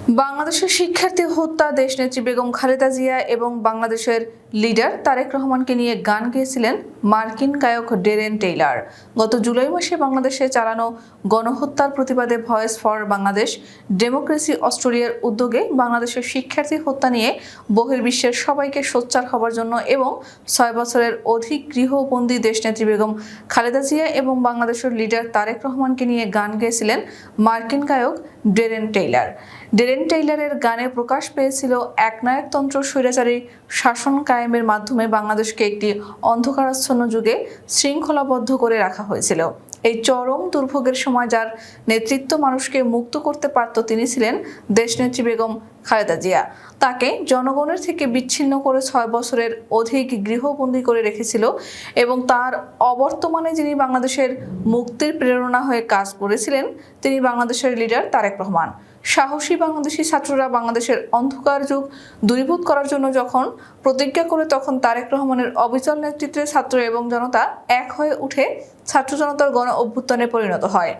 বাংলাদেশের শিক্ষার্থী হত্যা, দেশনেত্রী বেগম খালেদা জিয়া এবং বাংলাদেশের লিডার তারেক রহমানকে নিয়ে গান গেয়েছিলেন মার্কিন গায়ক ডেরেন টেইলার। গত জুলাই মাসে বাংলাদেশে চালানো গণহত্যার প্রতিবাদে ভয়েস ফর বাংলাদেশ ডেমোক্রেসি অস্ট্রেলিয়ার উদ্যোগে বাংলাদেশের শিক্ষার্থী হত্যা নিয়ে বহির্বিশ্বের সবাইকে সোচ্চার হবার জন্য এবং ৬ বছরের অধিক গৃহবন্দী দেশনেত্রী বেগম খালেদা জিয়া এবং বাংলাদেশের লিডার তারেক রহমানকে নিয়ে গান গেয়েছিলেন মার্কিন গায়ক ডেরেন টেইলার। ডেরেন টেইলারের গানে প্রকাশ পেয়েছিল একনায়কতন্ত্র স্বৈরাচারী শাসন কায়েমের মাধ্যমে বাংলাদেশকে একটি অন্ধকারাচ্ছন্ন যুগে শৃঙ্খলাবদ্ধ করে রাখা হয়েছিল। এই চরম দুর্ভোগের সময় যার নেতৃত্ব মানুষকে মুক্ত করতে পারত তিনি ছিলেন দেশনেত্রী বেগম খালেদা জিয়া। তাকে জনগণের থেকে বিচ্ছিন্ন করে ৬ বছরের অধিক গৃহবন্দী করে রেখেছিল এবং তার অবর্তমানে যিনি বাংলাদেশের মুক্তির প্রেরণা হয়ে কাজ করেছিলেন তিনি বাংলাদেশের লিডার তারেক রহমান। সাহসী বাংলাদেশি ছাত্ররা বাংলাদেশের অন্ধকার যুগ দূরীভূত করার জন্য যখন প্রতিজ্ঞা করে তখন তারেক রহমানের অবিচল নেতৃত্বে ছাত্র এবং জনতা এক হয়ে উঠে ছাত্র জনতার গণ অভ্যুত্থানে পরিণত হয়।